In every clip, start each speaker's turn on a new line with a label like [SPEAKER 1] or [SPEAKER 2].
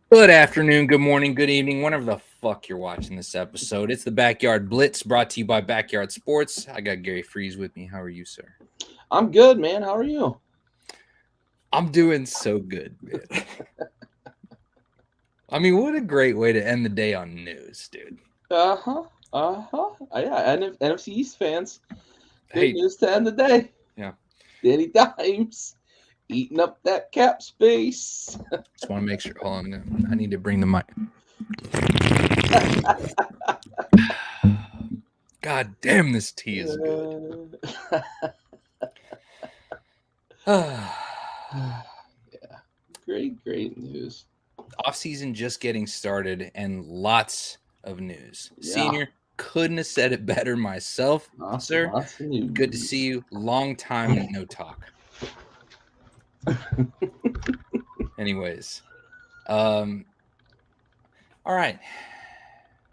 [SPEAKER 1] Good afternoon, good morning, good evening, whenever the fuck you're watching this episode. It's the Backyard Blitz brought to you by Backyard Sports. I got Gary Freeze with me. How are you, sir?
[SPEAKER 2] I'm good, man. How are you?
[SPEAKER 1] I'm doing so good, man. I mean, what a great way to end the day on news, dude.
[SPEAKER 2] Uh huh. Yeah, NFC East fans. Good
[SPEAKER 1] Hey,
[SPEAKER 2] news to end the day.
[SPEAKER 1] yeah,
[SPEAKER 2] Danny Dimes eating up that cap space.
[SPEAKER 1] just want to make sure. Hold on, I need to bring the mic. God damn, this tea is good.
[SPEAKER 2] Yeah, great news.
[SPEAKER 1] Offseason just getting started and lots of news.
[SPEAKER 2] Yeah,
[SPEAKER 1] Senior, couldn't have said it better myself, sir.
[SPEAKER 2] lots of
[SPEAKER 1] Good to see
[SPEAKER 2] news.
[SPEAKER 1] you. Long time no talk. Anyways, um, all right.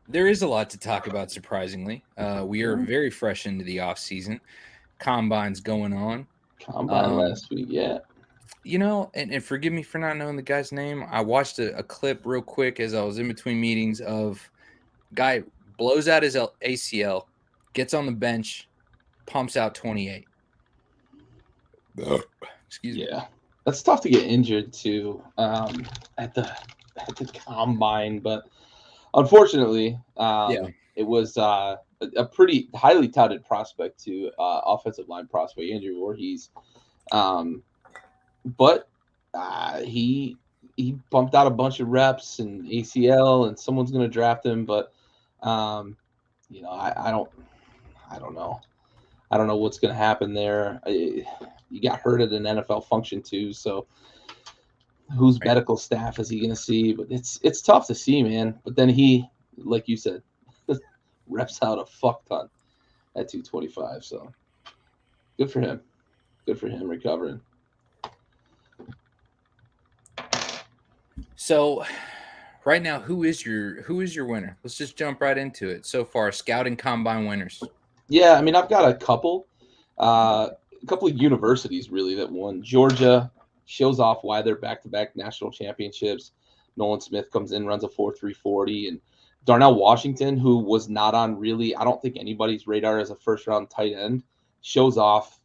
[SPEAKER 1] There is a lot to talk about, surprisingly. We are very fresh into the off season. Combines going on.
[SPEAKER 2] Combine
[SPEAKER 1] Um,
[SPEAKER 2] last week, yeah.
[SPEAKER 1] and forgive me for not knowing the guy's name. I watched a clip real quick as I was in between meetings of guy blows out his ACL, gets on the bench, pumps out 28. Excuse me.
[SPEAKER 2] Yeah, that's tough to get injured too at the combine, but unfortunately,
[SPEAKER 1] Yeah.
[SPEAKER 2] it was a pretty highly touted prospect to offensive line prospect Andrew Voorhees, um, but he bumped out a bunch of reps and ACL, and someone's going to draft him, but um, I don't know. I don't know what's going to happen there. You got hurt at an NFL function too, so whose
[SPEAKER 1] Right.
[SPEAKER 2] medical staff is he going to see? But it's tough to see, man. But then he, like you said, reps out a fuck ton at 225. So good for him. Good for him recovering.
[SPEAKER 1] So right now, who is your winner? Let's just jump right into it. So far, scouting combine winners.
[SPEAKER 2] Yeah, I mean, I've got a couple of universities really that won. Georgia shows off why they're back-to-back national championships. Nolan Smith comes in, runs a 4.340, and Darnell Washington, who was not on really, I don't think anybody's radar as a first-round tight end, shows off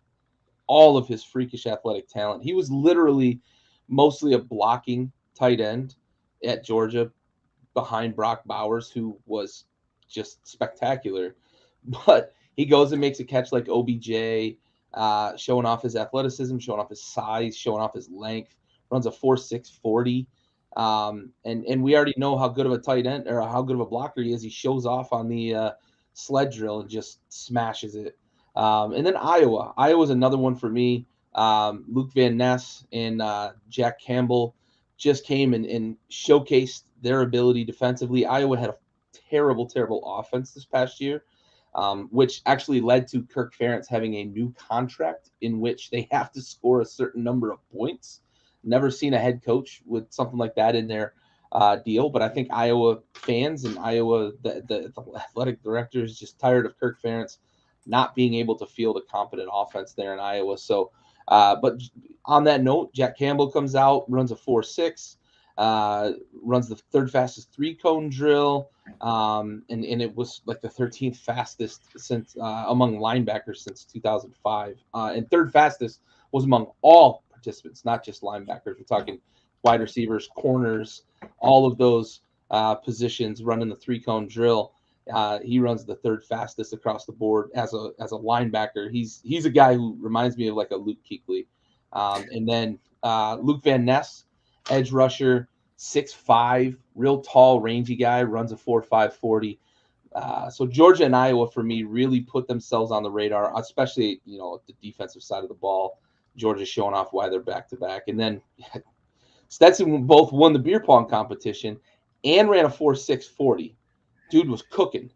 [SPEAKER 2] all of his freakish athletic talent. He was literally mostly a blocking tight end at Georgia behind Brock Bowers, who was just spectacular. But he goes and makes a catch like OBJ, showing off his athleticism, showing off his size, showing off his length. Runs a 4.640. And we already know how good of a tight end or how good of a blocker he is. He shows off on the sled drill and just smashes it. And then Iowa. Iowa's another one for me. Luke Van Ness and Jack Campbell just came and showcased their ability defensively. Iowa had a terrible offense this past year, which actually led to Kirk Ferentz having a new contract in which they have to score a certain number of points. Never seen a head coach with something like that in their deal, but I think Iowa fans and Iowa, the athletic director is just tired of Kirk Ferentz not being able to field a competent offense there in Iowa. So, but on that note, Jack Campbell comes out, runs a 4.6, runs the third fastest three cone drill. And it was like the 13th fastest since among linebackers since 2005. And third fastest was among all participants, not just linebackers. We're talking wide receivers, corners, all of those positions running the three cone drill. He runs the third fastest across the board as a linebacker. He's a guy who reminds me of like a Luke Kuechly. And then Luke Van Ness, edge rusher, 6'5", real tall, rangy guy, runs a 4.540. So Georgia and Iowa for me really put themselves on the radar, especially the defensive side of the ball. Georgia's showing off why they're back to back, and then Stetson both won the beer pong competition and ran a 4.640. Dude was cooking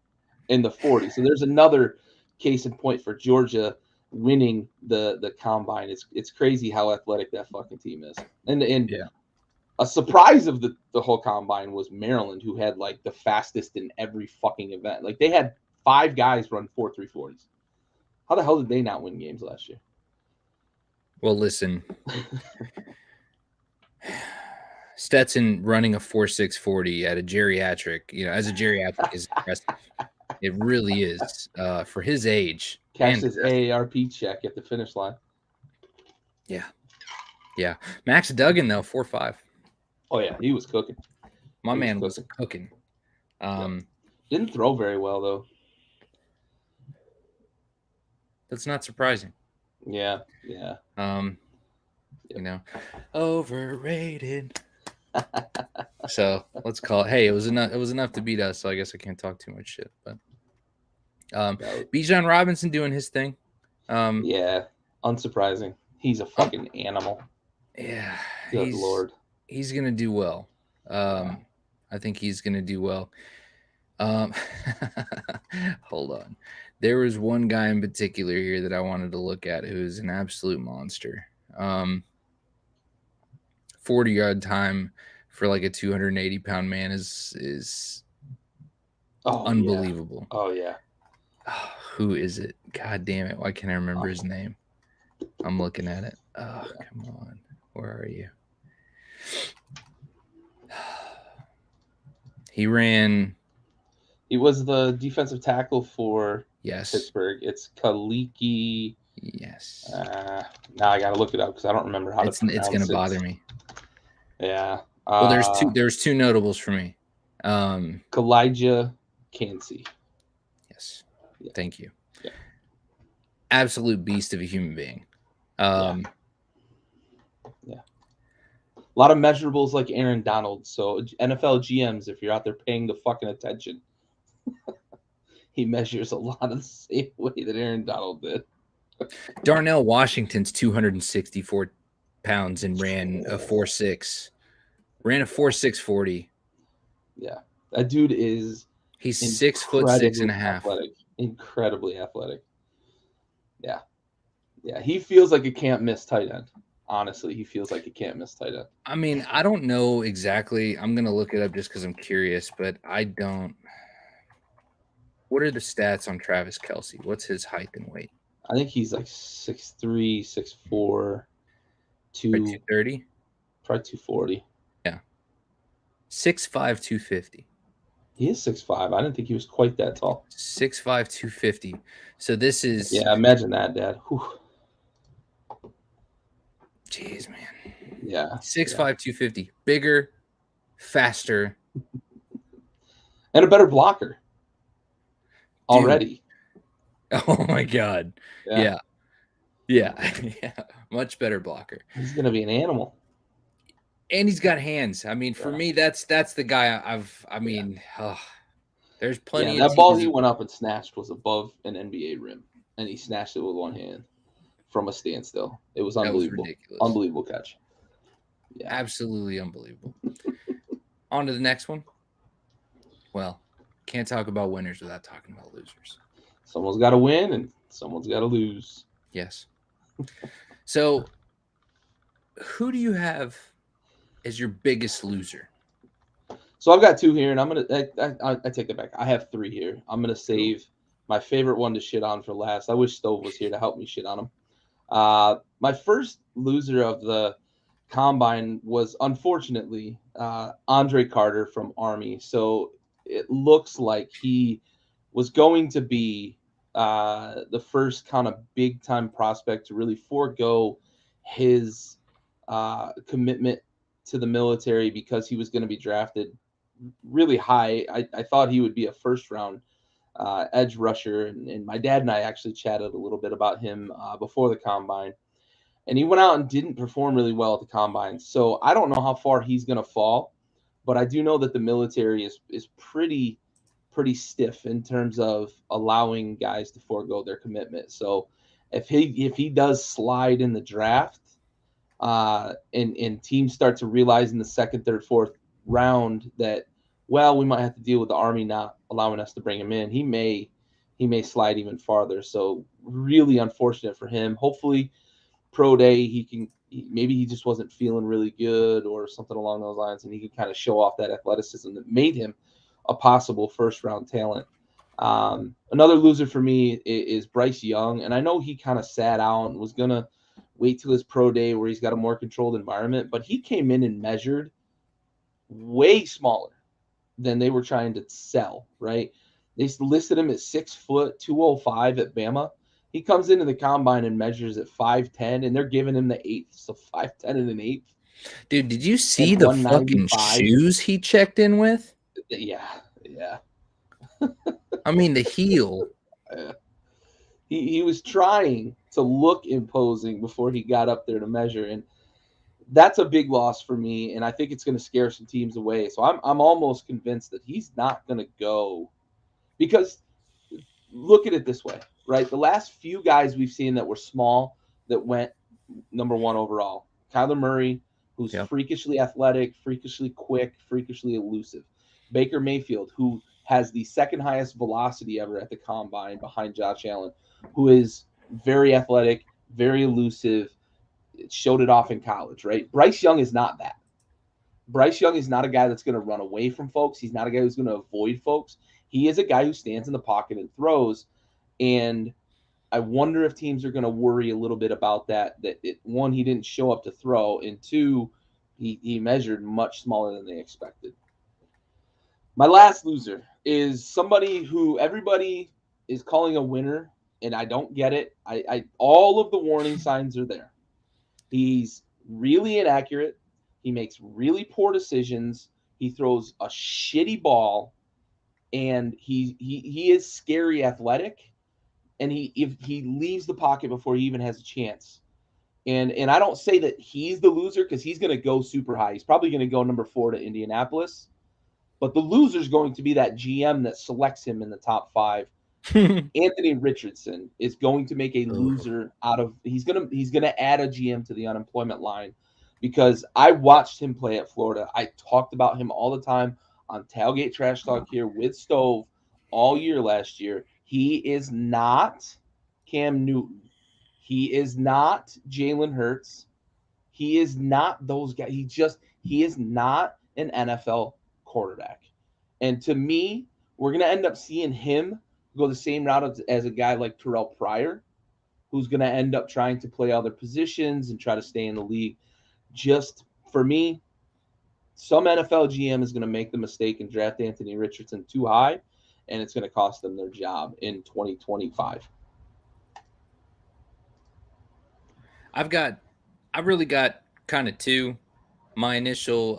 [SPEAKER 2] in the 40. So there's another case in point for Georgia winning the combine. It's crazy how athletic that fucking team is. And
[SPEAKER 1] Yeah.
[SPEAKER 2] a surprise of the whole combine was Maryland, who had like the fastest in every fucking event. Like they had 5 guys run 4.340s. How the hell did they not win games last year?
[SPEAKER 1] Well, listen. Stetson running a 4.640 at a geriatric, as a geriatric is impressive. It really is. For his age.
[SPEAKER 2] Catch this AARP check at the finish line.
[SPEAKER 1] Yeah. Yeah. Max Duggan, though, 4.5.
[SPEAKER 2] Oh, yeah. He was cooking.
[SPEAKER 1] My man was cooking.
[SPEAKER 2] Didn't throw very well, though.
[SPEAKER 1] That's not surprising.
[SPEAKER 2] Yeah.
[SPEAKER 1] Overrated. So let's call it. Hey, it was enough to beat us, so I guess I can't talk too much shit. But Bijan Robinson doing his thing.
[SPEAKER 2] Yeah, unsurprising. He's a fucking animal.
[SPEAKER 1] Yeah,
[SPEAKER 2] good Lord.
[SPEAKER 1] He's gonna do well. I think he's gonna do well. Hold on. There was one guy in particular here that I wanted to look at who's an absolute monster. 40-yard time for like a 280-pound man is unbelievable.
[SPEAKER 2] Yeah. Oh, yeah.
[SPEAKER 1] Who is it? God damn it. Why can't I remember his name? I'm looking at it. Oh, yeah. Come on. Where are you? He
[SPEAKER 2] was the defensive tackle for
[SPEAKER 1] Pittsburgh.
[SPEAKER 2] It's Kaliki.
[SPEAKER 1] Yes.
[SPEAKER 2] Now I got to look it up because I don't remember how to pronounce it.
[SPEAKER 1] It's going to bother me.
[SPEAKER 2] Yeah.
[SPEAKER 1] Well, there's two notables for me.
[SPEAKER 2] Kalijah Cansey.
[SPEAKER 1] Yes. Yeah. Thank you.
[SPEAKER 2] Yeah.
[SPEAKER 1] Absolute beast of a human being. Yeah.
[SPEAKER 2] A lot of measurables like Aaron Donald. So NFL GMs, if you're out there paying the fucking attention, he measures a lot of the same way that Aaron Donald did.
[SPEAKER 1] Darnell Washington's 264 pounds and ran a 4.6. Ran a 4.640.
[SPEAKER 2] Yeah. That dude is
[SPEAKER 1] he's 6'6.5".
[SPEAKER 2] Athletic. Incredibly athletic. Yeah. Yeah. He feels like a can't miss tight end. Honestly, he feels like he can't miss tight end.
[SPEAKER 1] I mean, I don't know exactly. I'm going to look it up just because I'm curious, but I don't. What are the stats on Travis Kelce? What's his height and weight?
[SPEAKER 2] I think he's like 6'3", 6'4",
[SPEAKER 1] 230?
[SPEAKER 2] Probably 240.
[SPEAKER 1] Yeah. 6'5", 250.
[SPEAKER 2] He is 6'5". I didn't think he was quite that tall.
[SPEAKER 1] 6'5", 250. So this is...
[SPEAKER 2] Yeah, imagine that, Dad. Whew.
[SPEAKER 1] Jeez, man.
[SPEAKER 2] Yeah.
[SPEAKER 1] 6'5", 250. Bigger, faster.
[SPEAKER 2] And a better blocker. Already.
[SPEAKER 1] Oh, my God. Yeah. Much better blocker.
[SPEAKER 2] He's going to be an animal.
[SPEAKER 1] And he's got hands. I mean, for me, that's the guy there's plenty of
[SPEAKER 2] that ball he went up and snatched was above an NBA rim. And he snatched it with one hand from a standstill. It was unbelievable. Unbelievable catch.
[SPEAKER 1] Yeah. Absolutely unbelievable. On to the next one. Well, can't talk about winners without talking about losers.
[SPEAKER 2] Someone's got to win and someone's got to lose.
[SPEAKER 1] Yes. So, who do you have as your biggest loser?
[SPEAKER 2] So I've got two here, and I take it back. I have three here. I'm gonna save my favorite one to shit on for last. I wish Stove was here to help me shit on him. My first loser of the combine was unfortunately Andre Carter from Army. So it looks like he was going to be the first kind of big time prospect to really forego his commitment to the military because he was going to be drafted really high. I thought he would be a first round edge rusher. And my dad and I actually chatted a little bit about him before the combine. And he went out and didn't perform really well at the combine. So I don't know how far he's going to fall, but I do know that the military is pretty stiff in terms of allowing guys to forego their commitment. So if he does slide in the draft and teams start to realize in the second, third, fourth round that, well, we might have to deal with the Army not allowing us to bring him in, he may slide even farther. So really unfortunate for him. Hopefully pro day maybe he just wasn't feeling really good or something along those lines, and he could kind of show off that athleticism that made him a possible first round talent. Another loser for me is Bryce Young, and I know he kind of sat out and was gonna wait till his pro day where he's got a more controlled environment, but he came in and measured way smaller than they were trying to sell, right? They listed him at 6 foot, 205 at Bama. He comes into the combine and measures at 5'10", and they're giving him the eighth, so 5'10" and an eighth.
[SPEAKER 1] Dude, did you see
[SPEAKER 2] And
[SPEAKER 1] the fucking
[SPEAKER 2] 195.
[SPEAKER 1] shoes he checked in with?
[SPEAKER 2] Yeah.
[SPEAKER 1] I mean, the heel.
[SPEAKER 2] He was trying to look imposing before he got up there to measure, and that's a big loss for me, and I think it's going to scare some teams away. So I'm almost convinced that he's not going to go, because look at it this way, right? The last few guys we've seen that were small that went number 1 overall, Kyler Murray, who's freakishly athletic, freakishly quick, freakishly elusive. Baker Mayfield, who has the second highest velocity ever at the combine behind Josh Allen, who is very athletic, very elusive, showed it off in college, right? Bryce Young is not that. Bryce Young is not a guy that's going to run away from folks. He's not a guy who's going to avoid folks. He is a guy who stands in the pocket and throws. And I wonder if teams are going to worry a little bit about that. One, he didn't show up to throw, and 2, he measured much smaller than they expected. My last loser is somebody who everybody is calling a winner, and I don't get it. I all of the warning signs are there. He's really inaccurate. He makes really poor decisions. He throws a shitty ball, and he is scary athletic. And if he leaves the pocket before he even has a chance. And I don't say that he's the loser, because he's going to go super high. He's probably going to go number 4 to Indianapolis. But the loser is going to be that GM that selects him in the top 5. Anthony Richardson is going to make a loser out of. He's gonna add a GM to the unemployment line, because I watched him play at Florida. I talked about him all the time on Tailgate Trash Talk here with Stove all year last year. He is not Cam Newton. He is not Jalen Hurts. He is not those guys. He is not an NFL quarterback. And to me, we're going to end up seeing him go the same route as a guy like Terrell Pryor, who's going to end up trying to play other positions and try to stay in the league. Just for me, some NFL GM is going to make the mistake and draft Anthony Richardson too high, and it's going to cost them their job in 2025.
[SPEAKER 1] I really got kind of 2. My initial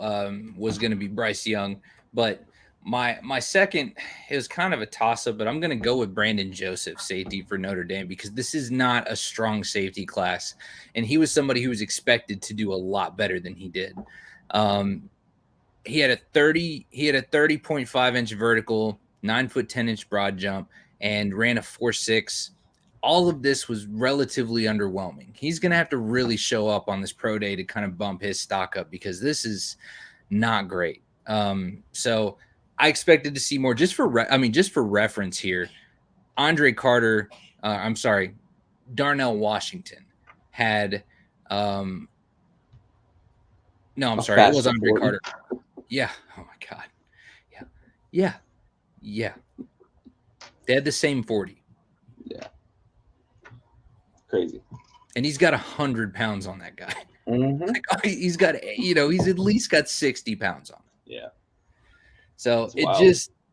[SPEAKER 1] was going to be Bryce Young, but my second is kind of a toss-up, but I'm going to go with Brandon Joseph, safety for Notre Dame, because this is not a strong safety class, and he was somebody who was expected to do a lot better than he did. He had a 30.5-inch vertical, 9 foot 10-inch broad jump, and ran a 4.6. All of this was relatively underwhelming. He's going to have to really show up on this pro day to kind of bump his stock up, because this is not great. So I expected to see more. Just for reference here, Darnell Washington had it was Andre Carter. Yeah. Oh my God. Yeah. They had the same 40.
[SPEAKER 2] Yeah. Crazy.
[SPEAKER 1] And he's got 100 pounds on that guy.
[SPEAKER 2] Mm-hmm.
[SPEAKER 1] He's got, he's at least got 60 pounds on him.
[SPEAKER 2] Yeah.
[SPEAKER 1] So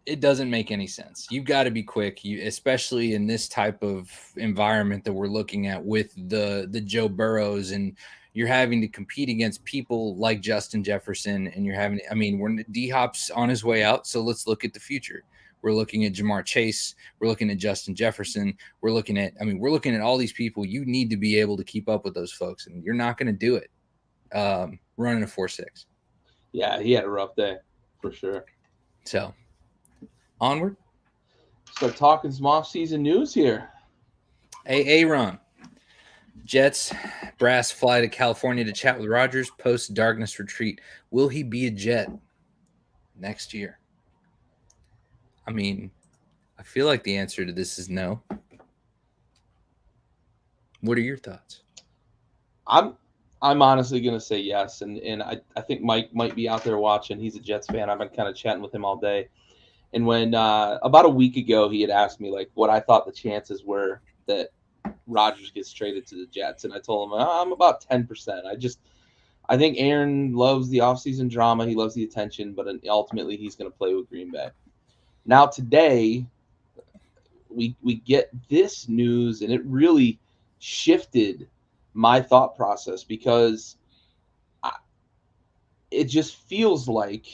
[SPEAKER 1] it doesn't make any sense. You've got to be quick, especially in this type of environment that we're looking at with the Joe Burrows, and you're having to compete against people like Justin Jefferson, and D-Hop's on his way out. So let's look at the future. We're looking at Jamar Chase. We're looking at Justin Jefferson. We're looking at all these people. You need to be able to keep up with those folks, and you're not going to do it running a 4.6.
[SPEAKER 2] Yeah, he had a rough day for sure.
[SPEAKER 1] So, onward.
[SPEAKER 2] Start talking some off-season news here.
[SPEAKER 1] Hey, Ron. Jets brass fly to California to chat with Rodgers post-Darkness retreat. Will he be a Jet next year? I mean, I feel like the answer to this is no. What are your thoughts?
[SPEAKER 2] I'm honestly going to say yes, and I think Mike might be out there watching. He's a Jets fan. I've been kind of chatting with him all day. And when about a week ago, he had asked me like what I thought the chances were that Rodgers gets traded to the Jets, and I told him I'm about 10%. I think Aaron loves the offseason drama. He loves the attention, but ultimately he's going to play with Green Bay. Now today, we get this news, and it really shifted my thought process because it just feels like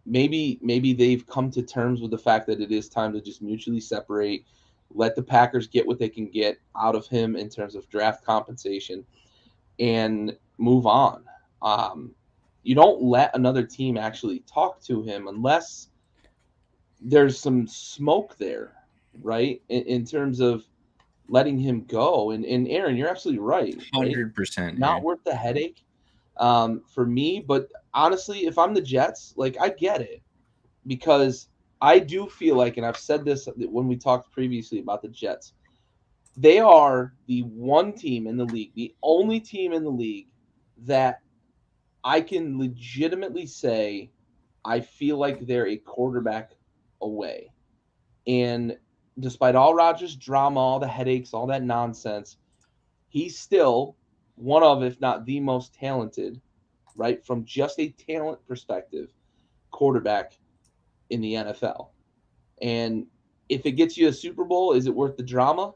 [SPEAKER 2] maybe they've come to terms with the fact that it is time to just mutually separate, let the Packers get what they can get out of him in terms of draft compensation, and move on. You don't let another team actually talk to him unless there's some smoke there, right? In terms of letting him go. And Aaron, you're absolutely right, right?
[SPEAKER 1] 100%.
[SPEAKER 2] Not worth the headache for me. But honestly, if I'm the Jets, like I get it because I do feel like, and I've said this when we talked previously about the Jets, they are the one team in the league, the only team in the league that I can legitimately say I feel like they're a quarterback away. And despite all Rodgers' drama, all the headaches, all that nonsense, he's still one of, if not the most talented, right, from just a talent perspective, quarterback in the NFL. And if it gets you a Super Bowl, is it worth the drama?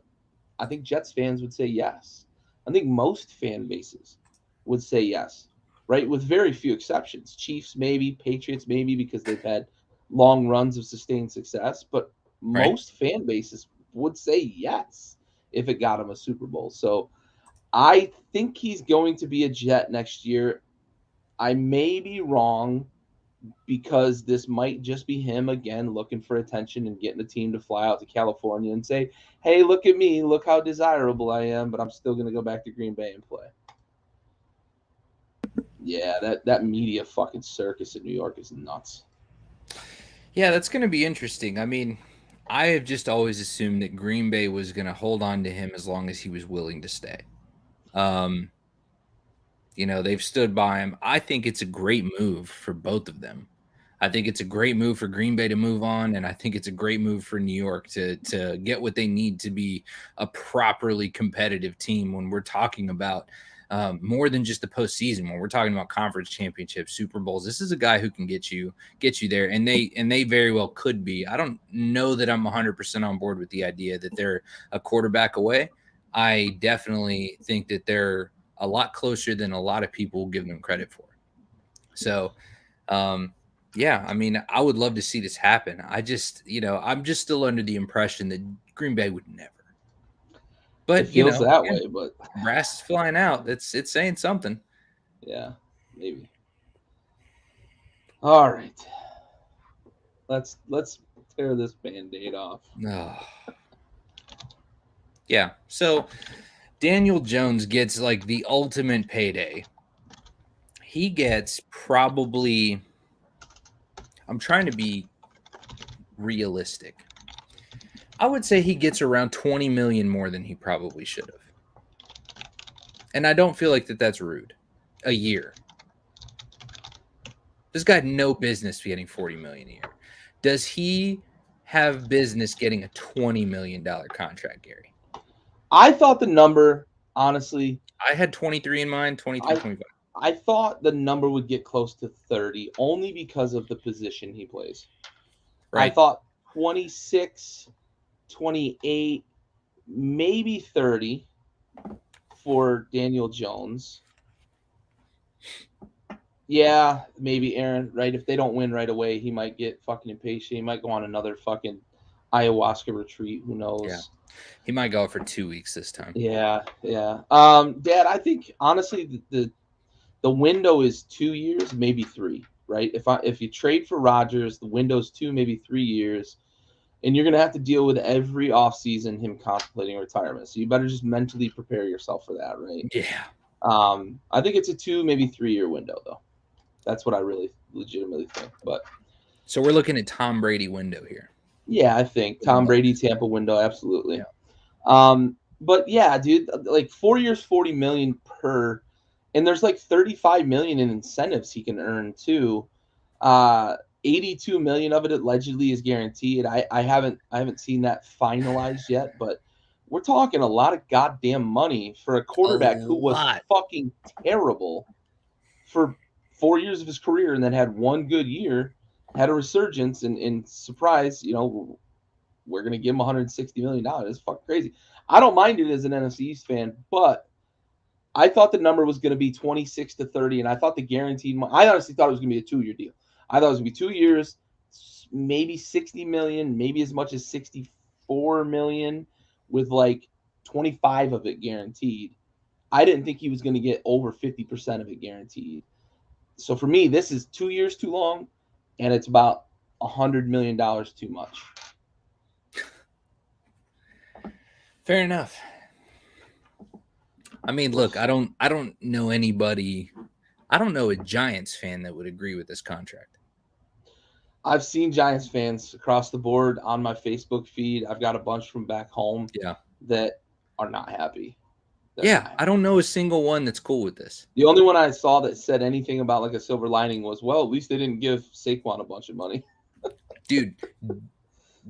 [SPEAKER 2] I think Jets fans would say yes. I think most fan bases would say yes, right? With very few exceptions. Chiefs, maybe. Patriots, maybe, because they've had long runs of sustained success. But
[SPEAKER 1] Right.
[SPEAKER 2] most fan bases would say yes if it got him a Super Bowl. So I think he's going to be a Jet next year. I may be wrong because this might just be him again looking for attention and getting the team to fly out to California and say, hey, look at me, look how desirable I am, but I'm still going to go back to Green Bay and play. Yeah, that media fucking circus in New York is nuts.
[SPEAKER 1] Yeah, that's going to be interesting. I mean, I have just always assumed that Green Bay was going to hold on to him as long as he was willing to stay. They've stood by him. I think it's a great move for both of them. I think it's a great move for Green Bay to move on, and I think it's a great move for New York to get what they need to be a properly competitive team when we're talking about more than just the postseason. When we're talking about conference championships, Super Bowls, this is a guy who can get you there, and they very well could be. I don't know that I'm 100% on board with the idea that they're a quarterback away. I definitely think that they're a lot closer than a lot of people give them credit for. So, yeah, I mean, I would love to see this happen. I'm just still under the impression that Green Bay would never. But
[SPEAKER 2] it feels that way, but
[SPEAKER 1] brass is flying out. It's saying something.
[SPEAKER 2] Yeah, maybe. All right, let's tear this Band-Aid off.
[SPEAKER 1] Yeah. So Daniel Jones gets like the ultimate payday. He gets probably. I'm trying to be realistic. I would say he gets around 20 million more than he probably should have. And I don't feel like that's rude. A year. This guy had no business getting 40 million a year. Does he have business getting a $20 million contract, Gary?
[SPEAKER 2] I thought the number, honestly,
[SPEAKER 1] I had 23 in mind, 23, 25.
[SPEAKER 2] I thought the number would get close to 30 only because of the position he plays. Right. I thought 26, 28, maybe 30 for Daniel Jones. Yeah, maybe Aaron, right? If they don't win right away, he might get fucking impatient. He might go on another fucking ayahuasca retreat. Who knows?
[SPEAKER 1] Yeah. He might go for 2 weeks this time.
[SPEAKER 2] Yeah. Dad, I think honestly the window is 2 years, maybe 3, right? If you trade for Rodgers, the window's 2, maybe 3 years, and you're gonna have to deal with every offseason him contemplating retirement. So you better just mentally prepare yourself for that, right?
[SPEAKER 1] Yeah.
[SPEAKER 2] I think it's a 2, maybe 3 year window though. That's what I really legitimately think. But
[SPEAKER 1] so we're looking at Tom Brady window here.
[SPEAKER 2] Yeah, I think Tom Brady Tampa window, absolutely. Yeah. But yeah, dude, like 4 years, 40 million per, and there's like 35 million in incentives he can earn too. 82 million of it allegedly is guaranteed. I haven't seen that finalized yet, but we're talking a lot of goddamn money for a quarterback who was fucking terrible for 4 years of his career and then had one good year, had a resurgence, and surprise, we're going to give him $160 million. It's fucking crazy. I don't mind it as an NFC East fan, but I thought the number was going to be 26 to 30, and I thought the guaranteed – I honestly thought it was going to be a 2-year deal. I thought it was going to be 2 years, maybe 60 million, maybe as much as 64 million, with like 25 of it guaranteed. I didn't think he was going to get over 50% of it guaranteed. So for me, this is 2 years too long, and it's about $100 million too much.
[SPEAKER 1] Fair enough. I mean, look, I don't know anybody. I don't know a Giants fan that would agree with this contract.
[SPEAKER 2] I've seen Giants fans across the board on my Facebook feed. I've got a bunch from back home that are not happy.
[SPEAKER 1] I don't know a single one that's cool with this.
[SPEAKER 2] The only one I saw that said anything about like a silver lining was, well, at least they didn't give Saquon a bunch of money.
[SPEAKER 1] Dude,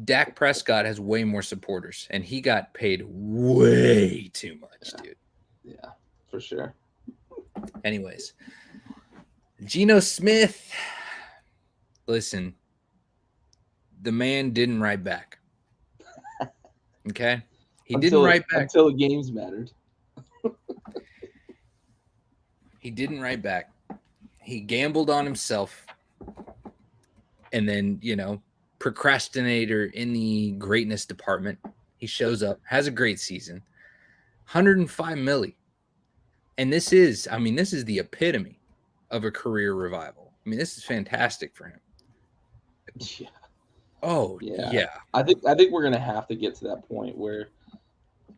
[SPEAKER 1] Dak Prescott has way more supporters, and he got paid way too much, dude.
[SPEAKER 2] Yeah, for sure.
[SPEAKER 1] Anyways, Geno Smith, listen, the man didn't write back. Okay? He didn't write back.
[SPEAKER 2] Until the games mattered.
[SPEAKER 1] He didn't write back. He gambled on himself. And then, procrastinator in the greatness department. He shows up, has a great season. 105 milli. And this is the epitome of a career revival. I mean, this is fantastic for him.
[SPEAKER 2] Yeah.
[SPEAKER 1] Oh, yeah.
[SPEAKER 2] I think we're going to have to get to that point where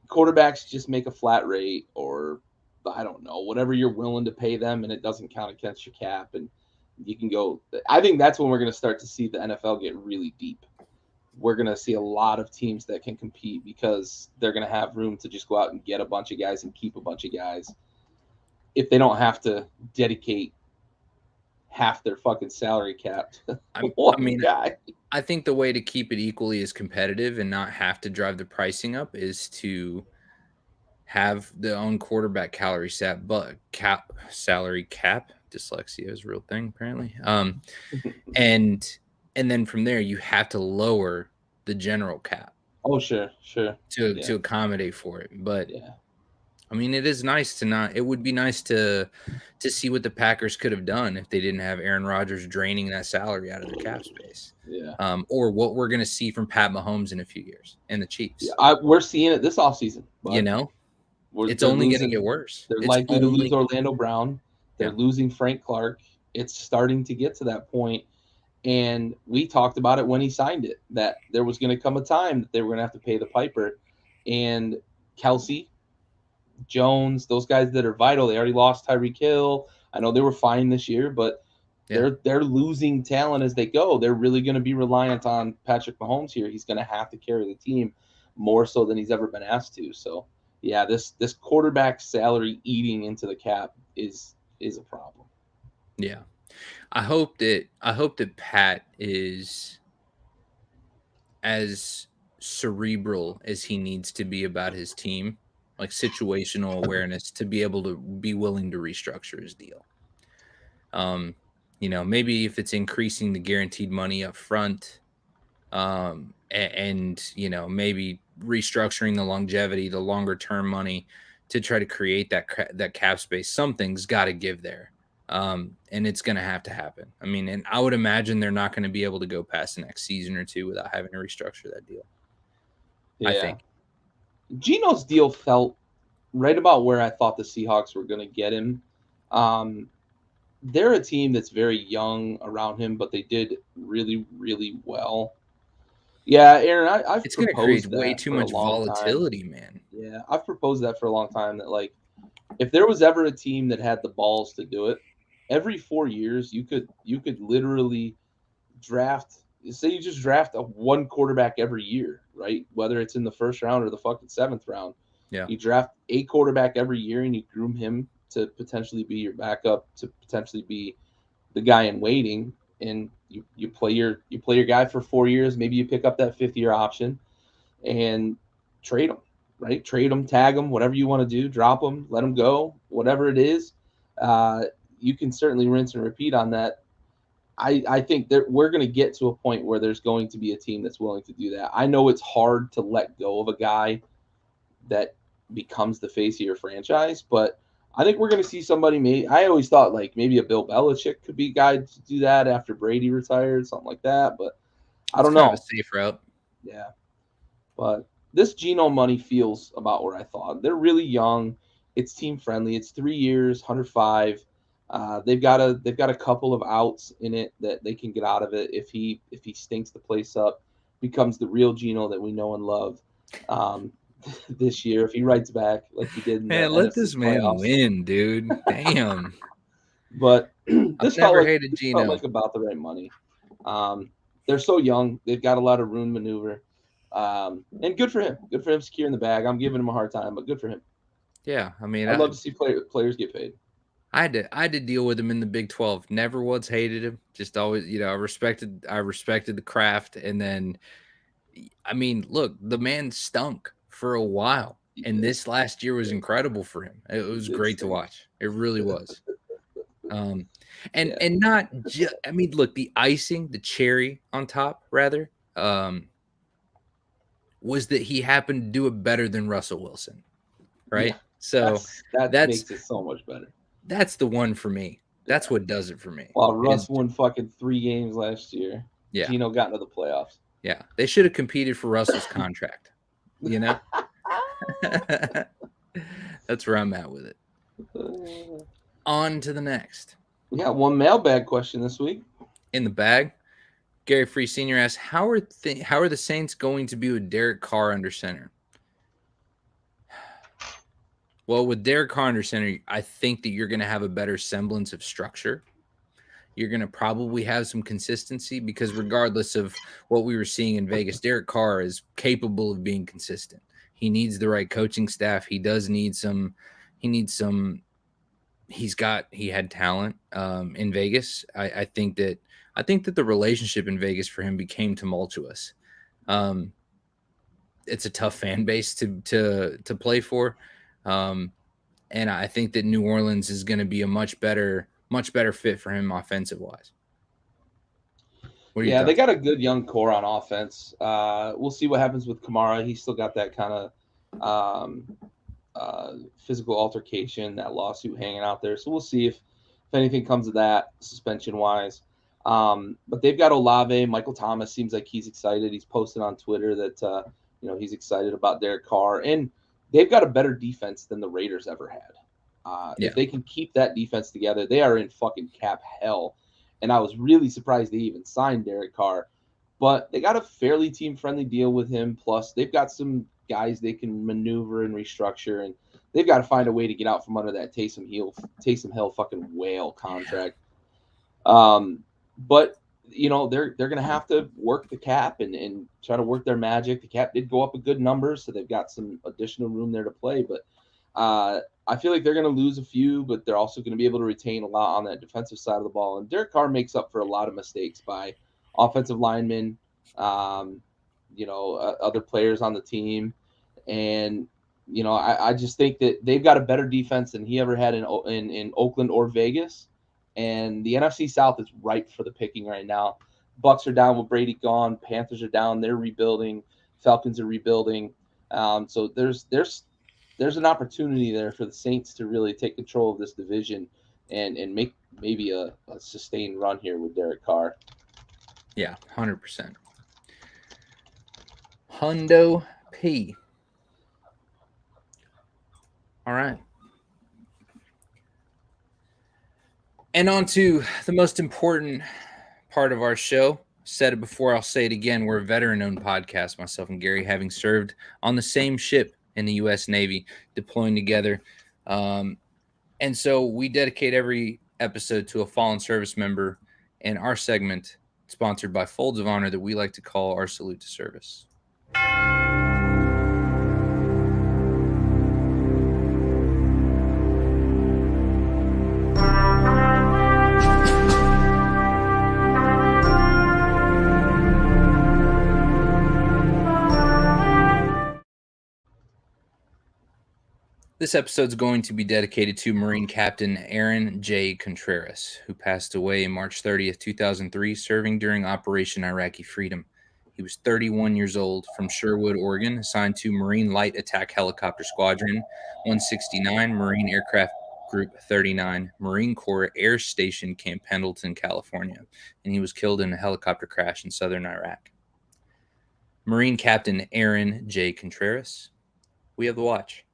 [SPEAKER 2] quarterbacks just make a flat rate, or I don't know, whatever you're willing to pay them, and it doesn't count against your cap, and you can go. I think that's when we're going to start to see the NFL get really deep. We're going to see a lot of teams that can compete because they're going to have room to just go out and get a bunch of guys and keep a bunch of guys if they don't have to dedicate half their fucking salary cap to one guy.
[SPEAKER 1] I think the way to keep it equally as competitive and not have to drive the pricing up is to have the own quarterback salary cap. Dyslexia is a real thing, apparently. And then from there, you have to lower the general cap.
[SPEAKER 2] Oh, sure.
[SPEAKER 1] To accommodate for it. But I mean, it is nice to not. It would be nice to see what the Packers could have done if they didn't have Aaron Rodgers draining that salary out of their cap space.
[SPEAKER 2] Yeah.
[SPEAKER 1] Or what we're going to see from Pat Mahomes in a few years and the Chiefs.
[SPEAKER 2] Yeah, we're seeing it this offseason.
[SPEAKER 1] It's only going to get worse.
[SPEAKER 2] They're likely to lose Orlando Brown. They're losing Frank Clark. It's starting to get to that point. And we talked about it when he signed it, that there was going to come a time that they were going to have to pay the piper. And Kelsey, Jones, those guys that are vital, they already lost Tyreek Hill. I know they were fine this year, but they're losing talent as they go. They're really going to be reliant on Patrick Mahomes here. He's going to have to carry the team more so than he's ever been asked to. So, yeah, this quarterback salary eating into the cap is a problem.
[SPEAKER 1] Yeah. I hope that Pat is as cerebral as he needs to be about his team, like situational awareness, to be able to be willing to restructure his deal. Maybe if it's increasing the guaranteed money up front, and maybe restructuring the longevity, the longer term money to try to create that cap space. Something's got to give there. And it's going to have to happen. I mean, and I would imagine they're not going to be able to go past the next season or two without having to restructure that deal.
[SPEAKER 2] Yeah.
[SPEAKER 1] I think
[SPEAKER 2] Geno's deal felt right about where I thought the Seahawks were going to get him. They're a team that's very young around him, but they did really, really well. Yeah, Aaron, I've
[SPEAKER 1] it's going to create way too much volatility, man.
[SPEAKER 2] Yeah, I've proposed that for a long time, that like if there was ever a team that had the balls to do it, every 4 years you could literally draft. Say you just draft one quarterback every year, right? Whether it's in the first round or the fucking 7th round.
[SPEAKER 1] Yeah.
[SPEAKER 2] You draft a quarterback every year and you groom him to potentially be your backup, to potentially be the guy in waiting, and you play your guy for 4 years. Maybe you pick up that 5th-year option and trade him, right? Trade him, tag him, whatever you want to do. Drop him, let him go, whatever it is. you can certainly rinse and repeat on that. I think that we're going to get to a point where there's going to be a team that's willing to do that. I know it's hard to let go of a guy that becomes the face of your franchise, but I think we're going to see somebody. I always thought like maybe a Bill Belichick could be a guy to do that after Brady retired, something like that. But I don't know.
[SPEAKER 1] Kind of a safe route.
[SPEAKER 2] Yeah, but this Geno money feels about where I thought. They're really young. It's team friendly. It's 3 years, 105. They've got a couple of outs in it that they can get out of it if he stinks the place up, becomes the real Geno that we know and love. This year, if he writes back like he did in
[SPEAKER 1] man,
[SPEAKER 2] the
[SPEAKER 1] let
[SPEAKER 2] NFC
[SPEAKER 1] this man
[SPEAKER 2] playoffs.
[SPEAKER 1] win, dude. Damn.
[SPEAKER 2] But
[SPEAKER 1] I've never hated Geno.
[SPEAKER 2] Felt like about the right money. They're so young; they've got a lot of room to maneuver, and good for him. Good for him securing the bag. I'm giving him a hard time, but good for him.
[SPEAKER 1] Yeah, I mean,
[SPEAKER 2] I'd love to see players get paid.
[SPEAKER 1] I had to deal with him in the Big 12. Never once hated him. Just always, I respected the craft. And then, I mean, look, the man stunk for a while, and this last year was incredible for him. It was great to watch. It really was. And not just, I mean, look, the icing, the cherry on top, rather, was that he happened to do it better than Russell Wilson, right?
[SPEAKER 2] Yeah,
[SPEAKER 1] so
[SPEAKER 2] that makes it so much better.
[SPEAKER 1] That's the one for me. That's what does it for me.
[SPEAKER 2] Well, Russ won fucking 3 games last year.
[SPEAKER 1] Yeah.
[SPEAKER 2] Geno got into the playoffs.
[SPEAKER 1] Yeah. They should have competed for Russell's contract. That's where I'm at with it. On to the next.
[SPEAKER 2] We got one mailbag question this week.
[SPEAKER 1] In the bag, Gary Free Sr. asks, how are the Saints going to be with Derek Carr under center? Well, with Derek Carr under center, I think that you're going to have a better semblance of structure. You're going to probably have some consistency because regardless of what we were seeing in Vegas, Derek Carr is capable of being consistent. He needs the right coaching staff. He does need some. He had talent in Vegas. I think that the relationship in Vegas for him became tumultuous. It's a tough fan base to play for. And I think that New Orleans is going to be a much better fit for him offensive wise.
[SPEAKER 2] They got a good young core on offense. We'll see what happens with Kamara. He's still got that kind of physical altercation, that lawsuit hanging out there. So we'll see if anything comes of that suspension wise. But they've got Olave. Michael Thomas seems like he's excited. He's posted on Twitter that he's excited about Derek Carr, and they've got a better defense than the Raiders ever had. If they can keep that defense together, they are in fucking cap hell. And I was really surprised they even signed Derek Carr. But they got a fairly team-friendly deal with him. Plus, they've got some guys they can maneuver and restructure. And they've got to find a way to get out from under that Taysom Hill fucking whale contract. But, they're going to have to work the cap and try to work their magic. The cap did go up a good number, so they've got some additional room there to play. But I feel like they're going to lose a few, but they're also going to be able to retain a lot on that defensive side of the ball. And Derek Carr makes up for a lot of mistakes by offensive linemen, other players on the team. And, I just think that they've got a better defense than he ever had in Oakland or Vegas. And the NFC South is ripe for the picking right now. Bucks are down with Brady gone. Panthers are down. They're rebuilding. Falcons are rebuilding. So there's an opportunity there for the Saints to really take control of this division and make maybe a sustained run here with Derek Carr.
[SPEAKER 1] Yeah, 100%. Hundo P. All right. And on to the most important part of our show. Said it before, I'll say it again. We're a veteran-owned podcast, myself and Gary, having served on the same ship in the U.S. Navy, deploying together. And so we dedicate every episode to a fallen service member, and our segment, sponsored by Folds of Honor, that we like to call our Salute to Service. This episode's going to be dedicated to Marine Captain Aaron J. Contreras, who passed away March 30th, 2003, serving during Operation Iraqi Freedom. He was 31 years old, from Sherwood, Oregon, assigned to Marine Light Attack Helicopter Squadron 169, Marine Aircraft Group 39, Marine Corps Air Station Camp Pendleton, California, and he was killed in a helicopter crash in southern Iraq. Marine Captain Aaron J. Contreras, we have the watch.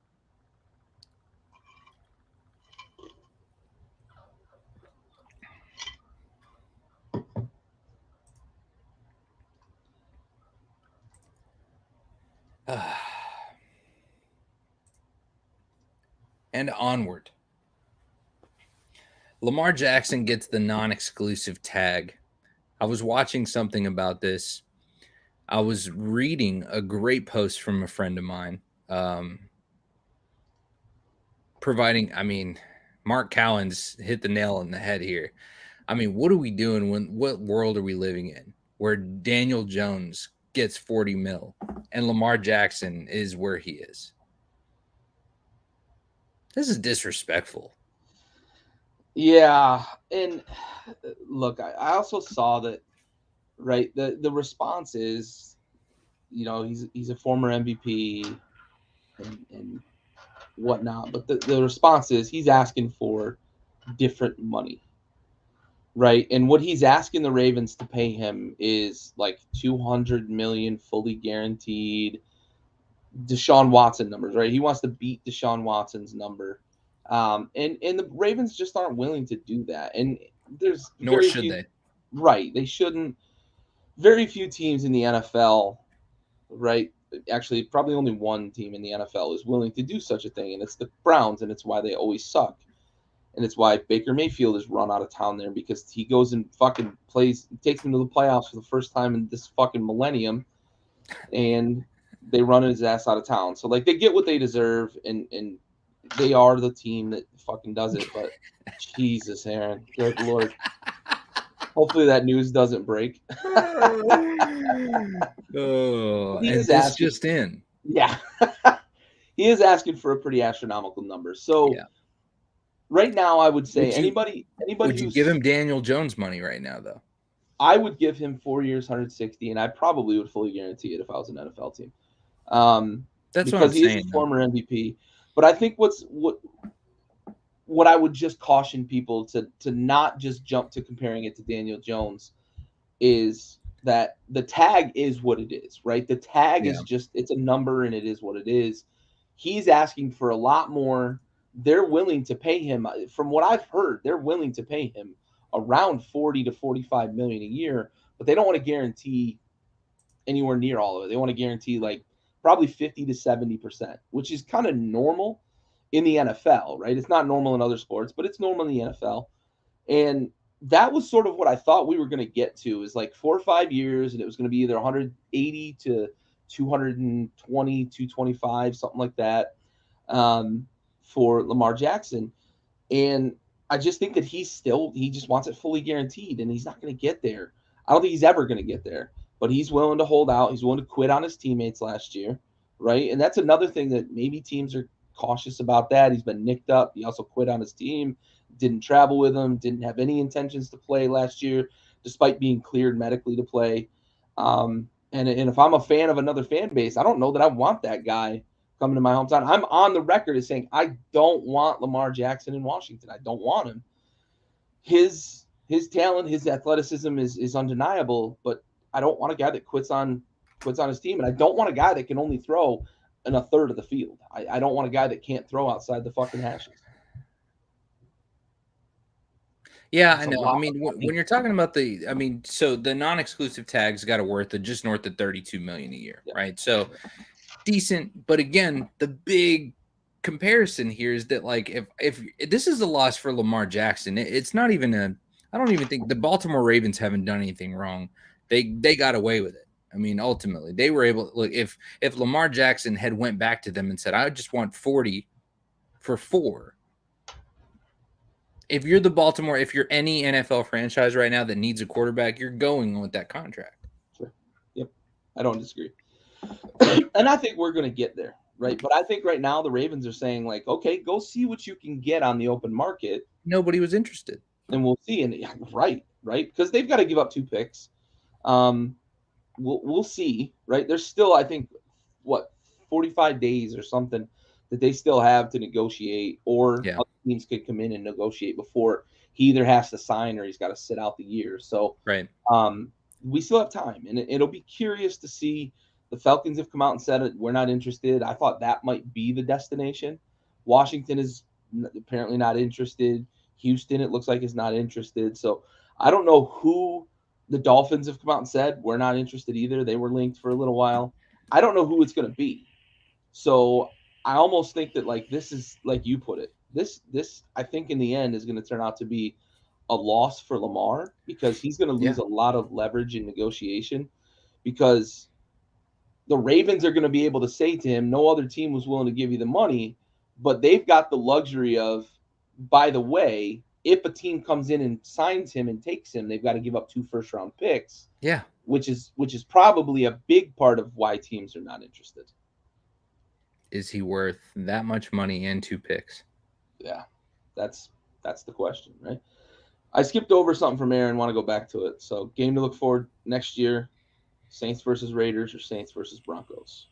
[SPEAKER 1] And onward. Lamar Jackson gets the non-exclusive tag. I was watching something about this. I was reading a great post from a friend of mine. Mark Cowan's hit the nail on the head here. I mean, what are we doing? What world are we living in where Daniel Jones gets 40 mil and Lamar Jackson is where he is? This is disrespectful.
[SPEAKER 2] Yeah, and look, I also saw that, right? The response is, he's a former MVP and whatnot, but the response is he's asking for different money, right? And what he's asking the Ravens to pay him is like $200 million fully guaranteed. Deshaun Watson numbers, right? He wants to beat Deshaun Watson's number. And the Ravens just aren't willing to do that. And there's
[SPEAKER 1] Nor should they.
[SPEAKER 2] Right. They shouldn't. Very few teams in the NFL, right? Actually, probably only one team in the NFL is willing to do such a thing, and it's the Browns, and it's why they always suck. And it's why Baker Mayfield is run out of town there, because he goes and fucking takes them to the playoffs for the first time in this fucking millennium, and they run his ass out of town. So, like, they get what they deserve, and they are the team that fucking does it. But Jesus, Aaron, good Lord. Hopefully that news doesn't break.
[SPEAKER 1] Oh, and this just in.
[SPEAKER 2] Yeah. He is asking for a pretty astronomical number. So right now I would say anybody
[SPEAKER 1] would you give him Daniel Jones money right now, though?
[SPEAKER 2] I would give him 4 years, 160, and I probably would fully guarantee it if I was an NFL team.
[SPEAKER 1] That's
[SPEAKER 2] because he is a former MVP. But I think what I would just caution people to not just jump to comparing it to Daniel Jones is that the tag is what it is, right? The tag is just, it's a number and it is what it is. He's asking for a lot more. They're willing to pay him, from what I've heard, they're willing to pay him around 40 to 45 million a year, but they don't want to guarantee anywhere near all of it. They want to guarantee like probably 50 to 70%, which is kind of normal in the NFL, right? It's not normal in other sports, but it's normal in the NFL. And that was sort of what I thought we were going to get to, is like 4 or 5 years, and it was going to be either 180 to 220, 225, something like that, for Lamar Jackson. And I just think that he just wants it fully guaranteed, and he's not going to get there. I don't think he's ever going to get there, but he's willing to hold out. He's willing to quit on his teammates last year, right? And that's another thing that maybe teams are cautious about. That he's been nicked up. He also quit on his team, didn't travel with them, didn't have any intentions to play last year, despite being cleared medically to play. And if I'm a fan of another fan base, I don't know that I want that guy coming to my hometown. I'm on the record as saying I don't want Lamar Jackson in Washington. I don't want him. His talent, his athleticism is undeniable, but I don't want a guy that quits on his team, and I don't want a guy that can only throw in a third of the field. I don't want a guy that can't throw outside the fucking hashes.
[SPEAKER 1] Yeah, I know. I mean, when you're talking about so the non-exclusive tags got a worth of just north of 32 million a year, right? So decent, but again, the big comparison here is that, like, if this is a loss for Lamar Jackson, it's not even I don't even think the Baltimore Ravens haven't done anything wrong. They got away with it. I mean, ultimately, they were able to, look, if Lamar Jackson had went back to them and said, I just want 40 for 4. If you're any NFL franchise right now that needs a quarterback, you're going with that contract.
[SPEAKER 2] Sure. Yep. I don't disagree. And I think we're going to get there. right? But I think right now the Ravens are saying like, okay, go see what you can get on the open market,
[SPEAKER 1] Nobody was interested.
[SPEAKER 2] and we'll see. And yeah, right, because they've got to give up 2 picks. We'll see, right? There's still, I think, what 45 days or something that they still have to negotiate, or
[SPEAKER 1] Yeah.
[SPEAKER 2] other teams could come in and negotiate before he either has to sign or he's got to sit out the year. So
[SPEAKER 1] Right.
[SPEAKER 2] we still have time, and it'll be curious to see. The Falcons have come out and said it. We're not interested. I thought that might be the destination. Washington is apparently not interested. Houston, it looks like, is not interested. So I don't know who. The Dolphins have come out and said we're not interested either. They were linked for a little while. I don't know who it's going to be. So I almost think that like this is like you put it. This I think in the end is going to turn out to be a loss for Lamar because he's going to lose
[SPEAKER 1] Yeah.
[SPEAKER 2] a lot of leverage in negotiation because the Ravens are going to be able to say to him, no other team was willing to give you the money, but they've got the luxury of, by the way, if a team comes in and signs him and takes him, they've got to give up 2 first-round picks.
[SPEAKER 1] Yeah.
[SPEAKER 2] Which is probably a big part of why teams are not interested.
[SPEAKER 1] Is he worth that much money and 2 picks?
[SPEAKER 2] Yeah, that's the question, right? I skipped over something from Aaron. Want to go back to it. So game to look forward next year: Saints versus Raiders or Saints versus Broncos.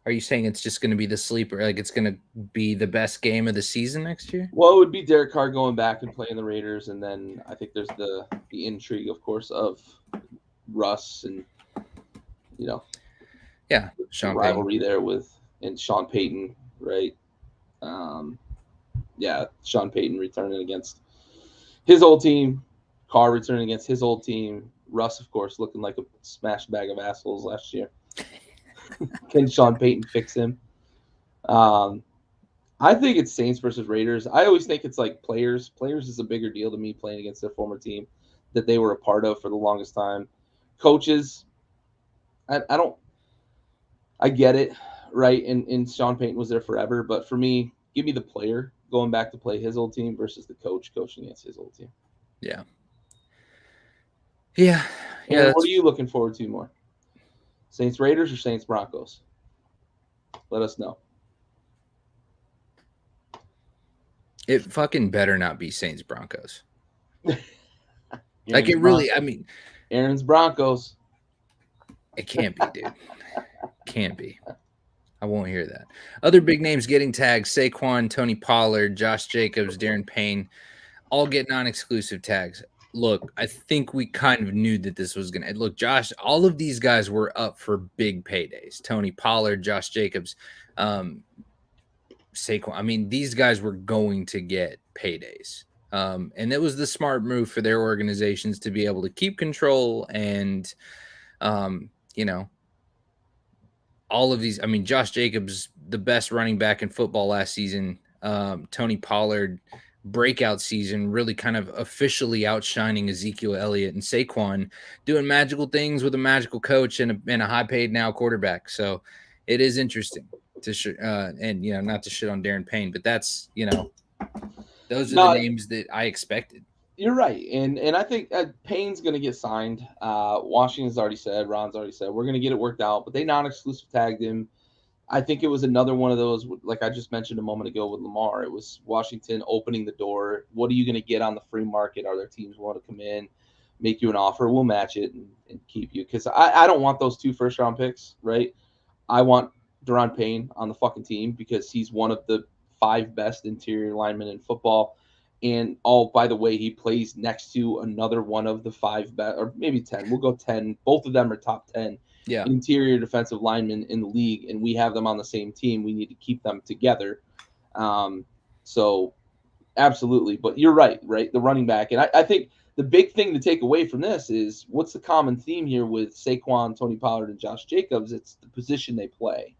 [SPEAKER 1] Are you saying it's just going to be the sleeper? Like it's going to be the best game of the season next year?
[SPEAKER 2] Well, it would be Derek Carr going back and playing the Raiders, and then I think there's the intrigue, of course, of Russ and
[SPEAKER 1] Yeah,
[SPEAKER 2] the
[SPEAKER 1] Sean
[SPEAKER 2] rivalry there with and Sean Payton, right? Sean Payton returning against his old team, Carr returning against his old team, Russ, of course, looking like a smashed bag of assholes last year. Can Sean Payton fix him? I think it's Saints versus Raiders. I always think it's like players. Players is a bigger deal to me playing against their former team that they were a part of for the longest time. Coaches, I get it, right? And Sean Payton was there forever. But for me, give me the player going back to play his old team versus the coach coaching against his old team.
[SPEAKER 1] Yeah. Yeah.
[SPEAKER 2] And what are you looking forward to more? Saints Raiders or Saints Broncos? Let us know.
[SPEAKER 1] It fucking better not be Saints Broncos. Like it really, I mean,
[SPEAKER 2] Aaron's Broncos.
[SPEAKER 1] It can't be, dude. Can't be. I won't hear that. Other big names getting tagged: Saquon, Tony Pollard, Josh Jacobs, Darren Payne, all get non-exclusive tags. Look, I think we kind of knew that this was going to look. Josh, all of these guys were up for big paydays. Tony Pollard, Josh Jacobs, Saquon. I mean, these guys were going to get paydays. And it was the smart move for their organizations to be able to keep control and, all of these. I mean, Josh Jacobs, the best running back in football last season. Tony Pollard, breakout season, really kind of officially outshining Ezekiel Elliott, and Saquon doing magical things with a magical coach and a high-paid now quarterback. So it is interesting to and not to shit on Darren Payne, but that's those are the names that I expected.
[SPEAKER 2] You're right, and I think Payne's going to get signed. Washington's already said, Ron's already said, we're going to get it worked out, but they non-exclusive tagged him. I think it was another one of those, like I just mentioned a moment ago with Lamar. It was Washington opening the door. What are you going to get on the free market? Are there teams willing to come in, make you an offer? We'll match it and keep you. Because I don't want those 2 first-round picks, right? I want Daron Payne on the fucking team because he's one of the 5 best interior linemen in football. And, by the way, he plays next to another one of the 5 best, or maybe 10. We'll go 10. Both of them are top 10.
[SPEAKER 1] Yeah.
[SPEAKER 2] Interior defensive linemen in the league, and we have them on the same team. We need to keep them together. So absolutely. But you're right? The running back. And I think the big thing to take away from this is what's the common theme here with Saquon, Tony Pollard, and Josh Jacobs? It's the position they play.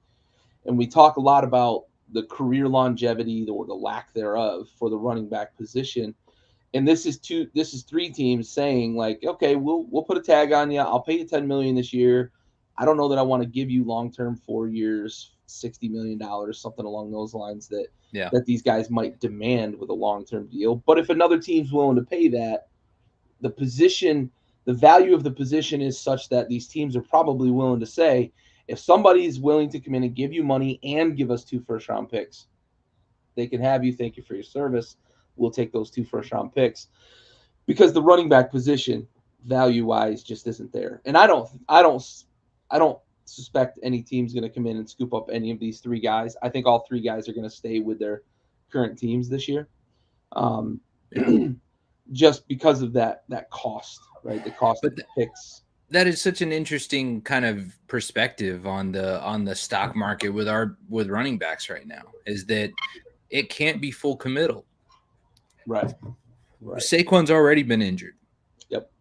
[SPEAKER 2] And we talk a lot about the career longevity or the lack thereof for the running back position. And this is 3 teams saying like, okay, we'll put a tag on you. I'll pay you $10 million this year. I don't know that I want to give you long-term 4 years, $60 million, something along those lines that these guys might demand with a long-term deal. But if another team's willing to pay that, the position the value of the position is such that these teams are probably willing to say, if somebody is willing to come in and give you money and give us 2 first-round picks, they can have you. Thank you for your service. We'll take those 2 first-round picks, because the running back position, value-wise, just isn't there. And I don't suspect any team's going to come in and scoop up any of these 3 guys. I think all 3 guys are going to stay with their current teams this year, just because of that cost, right? The cost of the picks.
[SPEAKER 1] That is such an interesting kind of perspective on the stock market with running backs right now, is that it can't be full committal.
[SPEAKER 2] Right.
[SPEAKER 1] Saquon's already been injured.
[SPEAKER 2] Yep.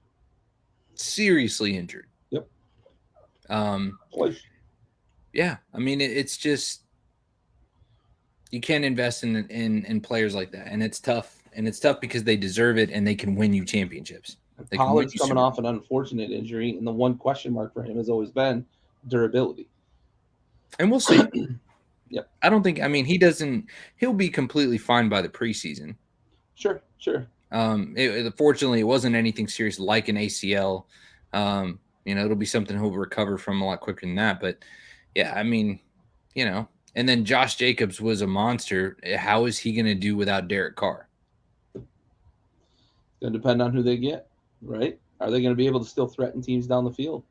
[SPEAKER 1] Seriously injured.
[SPEAKER 2] Yep.
[SPEAKER 1] Yeah. I mean, it's just, you can't invest in players like that, and it's tough. And it's tough because they deserve it and they can win you championships.
[SPEAKER 2] Pollard's coming off an unfortunate injury, and the one question mark for him has always been durability.
[SPEAKER 1] And we'll see.
[SPEAKER 2] Yep.
[SPEAKER 1] I don't think, I mean, he'll be completely fine by the preseason.
[SPEAKER 2] Sure.
[SPEAKER 1] Fortunately, it wasn't anything serious like an ACL. It'll be something he'll recover from a lot quicker than that. But yeah, I mean, and then Josh Jacobs was a monster. How is he going to do without Derek Carr?
[SPEAKER 2] It's going to depend on who they get, right? Are they going to be able to still threaten teams down the field?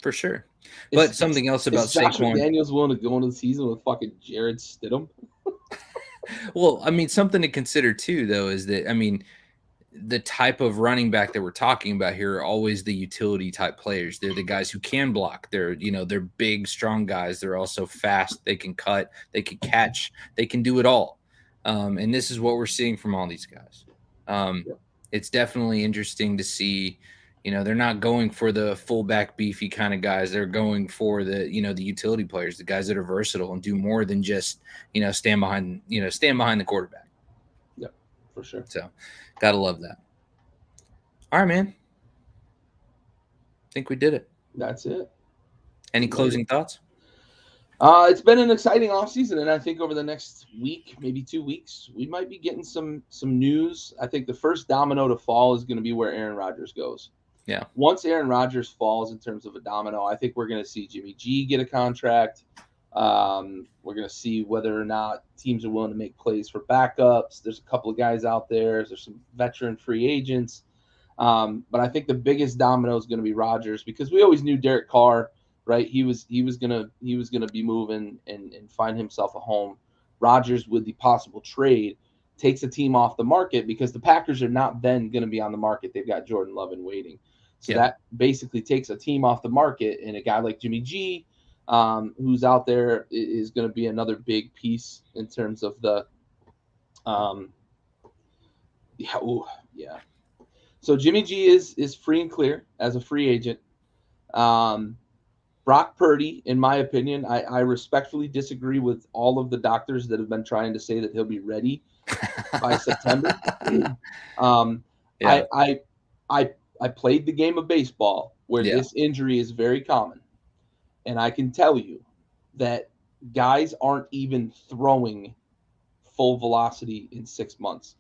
[SPEAKER 1] For sure. But something else about
[SPEAKER 2] Josh
[SPEAKER 1] Saquon.
[SPEAKER 2] McDaniels willing to go into the season with fucking Jared Stidham?
[SPEAKER 1] Well, I mean, something to consider too, though, is that, I mean, the type of running back that we're talking about here are always the utility type players. They're the guys who can block. They're big, strong guys. They're also fast. They can cut. They can catch. They can do it all. And this is what we're seeing from all these guys. It's definitely interesting to see. They're not going for the fullback beefy kind of guys. They're going for the utility players, the guys that are versatile and do more than just stand behind the quarterback.
[SPEAKER 2] Yep, for sure.
[SPEAKER 1] So, gotta love that. All right, man. I think we did it.
[SPEAKER 2] That's it.
[SPEAKER 1] Any closing thoughts?
[SPEAKER 2] It's been an exciting offseason, and I think over the next week, maybe 2 weeks, we might be getting some news. I think the first domino to fall is going to be where Aaron Rodgers goes.
[SPEAKER 1] Yeah.
[SPEAKER 2] Once Aaron Rodgers falls in terms of a domino, I think we're going to see Jimmy G get a contract. We're going to see whether or not teams are willing to make plays for backups. There's a couple of guys out there. There's some veteran free agents. But I think the biggest domino is going to be Rodgers, because we always knew Derek Carr, right? He was gonna be moving and find himself a home. Rodgers, with the possible trade, takes a team off the market, because the Packers are not then going to be on the market. They've got Jordan Love in waiting. So that basically takes a team off the market, and a guy like Jimmy G, who's out there, is going to be another big piece in terms of the So Jimmy G is free and clear as a free agent. Brock Purdy, in my opinion, I respectfully disagree with all of the doctors that have been trying to say that he'll be ready by September. I played the game of baseball where this injury is very common. And I can tell you that guys aren't even throwing full velocity in 6 months.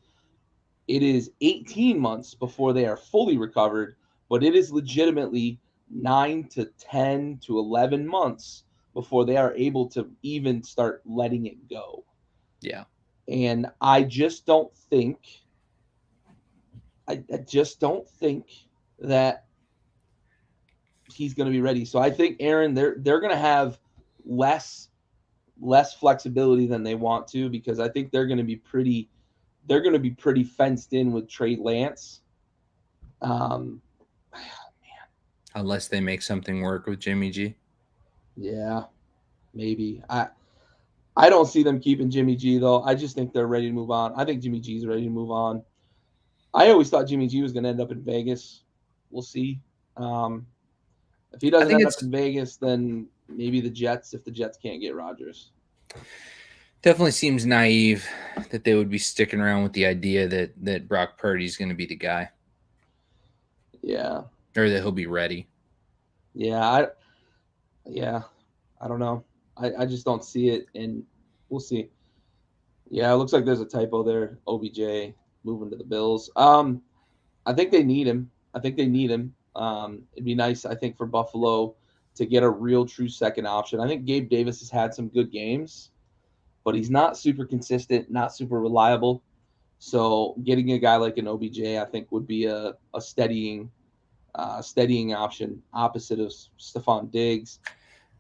[SPEAKER 2] It is 18 months before they are fully recovered, but it is legitimately 9 to 10 to 11 months before they are able to even start letting it go.
[SPEAKER 1] Yeah.
[SPEAKER 2] And I just don't think that he's going to be ready. So I think, Aaron, they're going to have less flexibility than they want to, because I think they're going to be pretty fenced in with Trey Lance.
[SPEAKER 1] Unless they make something work with Jimmy G.
[SPEAKER 2] Yeah, maybe. I don't see them keeping Jimmy G, though. I just think they're ready to move on. I think Jimmy G's ready to move on. I always thought Jimmy G was going to end up in Vegas. We'll see. If he doesn't end up in Vegas, then maybe the Jets, if the Jets can't get Rodgers.
[SPEAKER 1] Definitely seems naive that they would be sticking around with the idea that Brock Purdy's going to be the guy.
[SPEAKER 2] Yeah.
[SPEAKER 1] Or that he'll be ready.
[SPEAKER 2] Yeah. I don't know. I just don't see it, and we'll see. Yeah, it looks like there's a typo there. OBJ moving to the Bills. I think they need him. It'd be nice, I think, for Buffalo to get a real true second option. I think Gabe Davis has had some good games, but he's not super consistent, not super reliable. So getting a guy like an OBJ, I think, would be a steadying option opposite of Stephon Diggs.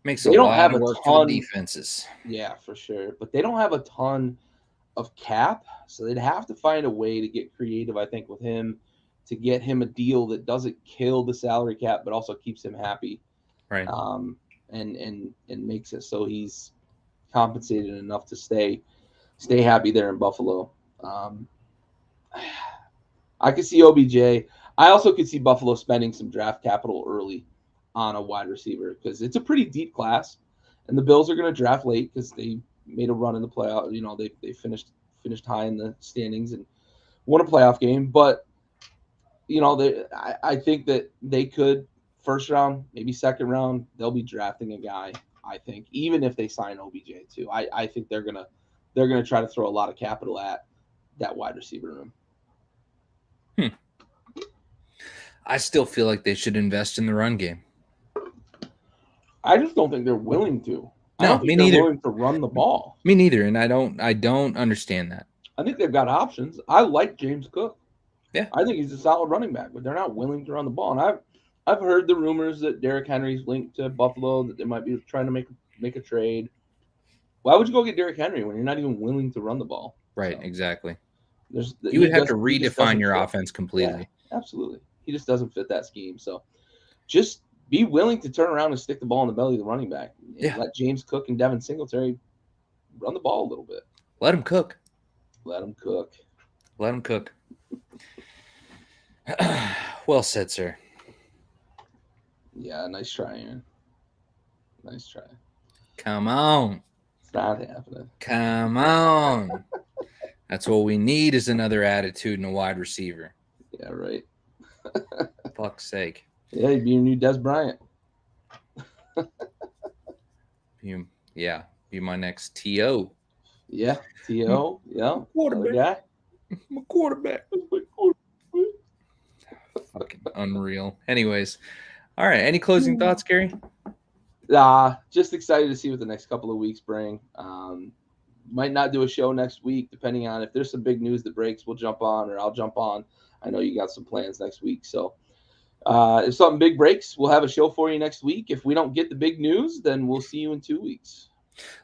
[SPEAKER 1] Makes a
[SPEAKER 2] They don't
[SPEAKER 1] lot
[SPEAKER 2] have
[SPEAKER 1] of
[SPEAKER 2] a
[SPEAKER 1] work for the
[SPEAKER 2] ton,
[SPEAKER 1] defenses.
[SPEAKER 2] yeah, for sure, but they don't have a ton of cap, so they'd have to find a way to get creative, I think, with him to get him a deal that doesn't kill the salary cap, but also keeps him happy,
[SPEAKER 1] Right.
[SPEAKER 2] and makes it so he's compensated enough to stay happy there in Buffalo. I could see OBJ. I also could see Buffalo spending some draft capital early on a wide receiver because it's a pretty deep class, and the Bills are going to draft late because they made a run in the playoff. You know, they finished high in the standings and won a playoff game. But you know, I think that they could first round, maybe second round, they'll be drafting a guy. I think even if they sign OBJ too, I think they're gonna try to throw a lot of capital at that wide receiver room.
[SPEAKER 1] I still feel like they should invest in the run game.
[SPEAKER 2] I just don't think they're willing to. I
[SPEAKER 1] No,
[SPEAKER 2] don't think
[SPEAKER 1] me
[SPEAKER 2] they're
[SPEAKER 1] neither.
[SPEAKER 2] willing to run the ball.
[SPEAKER 1] Me neither, and I don't understand that.
[SPEAKER 2] I think they've got options. I like James Cook.
[SPEAKER 1] Yeah.
[SPEAKER 2] I think he's a solid running back, but they're not willing to run the ball. And I've heard the rumors that Derrick Henry's linked to Buffalo, that they might be trying to make a trade. Why would you go get Derrick Henry when you're not even willing to run the ball?
[SPEAKER 1] Right,
[SPEAKER 2] So,
[SPEAKER 1] exactly.
[SPEAKER 2] You
[SPEAKER 1] would have to redefine your offense completely.
[SPEAKER 2] Yeah, absolutely. He just doesn't fit that scheme. So just be willing to turn around and stick the ball in the belly of the running back. And let James Cook and Devin Singletary run the ball a little bit.
[SPEAKER 1] Let him cook.
[SPEAKER 2] Let him cook.
[SPEAKER 1] Let him cook. Well said, sir.
[SPEAKER 2] Yeah, nice try, Aaron. Nice try.
[SPEAKER 1] Come on.
[SPEAKER 2] It's not happening.
[SPEAKER 1] Come on. That's what we need is another attitude in a wide receiver.
[SPEAKER 2] Yeah, right.
[SPEAKER 1] Fuck's sake.
[SPEAKER 2] Yeah, you'd be your new Des Bryant.
[SPEAKER 1] Be my next TO.
[SPEAKER 2] Yeah, TO. Yeah,
[SPEAKER 1] quarterback. My quarterback. Fucking unreal. Anyways, all right. Any closing thoughts, Gary?
[SPEAKER 2] Just excited to see what the next couple of weeks bring. Might not do a show next week, depending on if there's some big news that breaks. We'll jump on, or I'll jump on. I know you got some plans next week, so if something big breaks, we'll have a show for you next week. If we don't get the big news, then we'll see you in 2 weeks.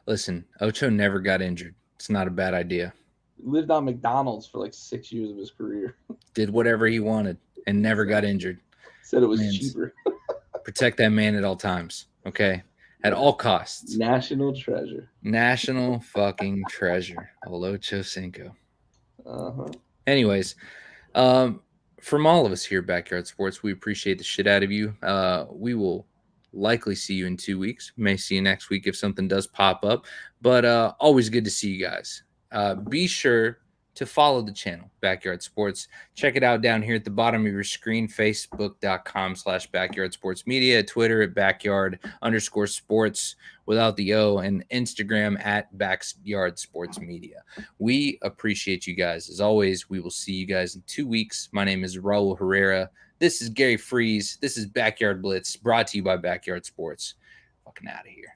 [SPEAKER 1] Listen, Ocho never got injured. It's not a bad idea.
[SPEAKER 2] He lived on McDonald's for like 6 years of his career.
[SPEAKER 1] Did whatever he wanted and never got injured.
[SPEAKER 2] Said it was cheaper.
[SPEAKER 1] Protect that man at all times, okay? At all costs.
[SPEAKER 2] National treasure.
[SPEAKER 1] National fucking treasure. Ocho Cinco.
[SPEAKER 2] Uh-huh.
[SPEAKER 1] Anyways, from all of us here at Backyard Sports, we appreciate the shit out of you. We will likely see you in 2 weeks. May see you next week if something does pop up. But always good to see you guys. Be sure to follow the channel, Backyard Sports. Check it out down here at the bottom of your screen, facebook.com/Backyard Sports Media, Twitter at Backyard_sports without the O, and Instagram at Backyard Sports Media. We appreciate you guys. As always, we will see you guys in 2 weeks. My name is Raul Herrera. This is Gary Freeze. This is Backyard Blitz, brought to you by Backyard Sports. Fucking out of here.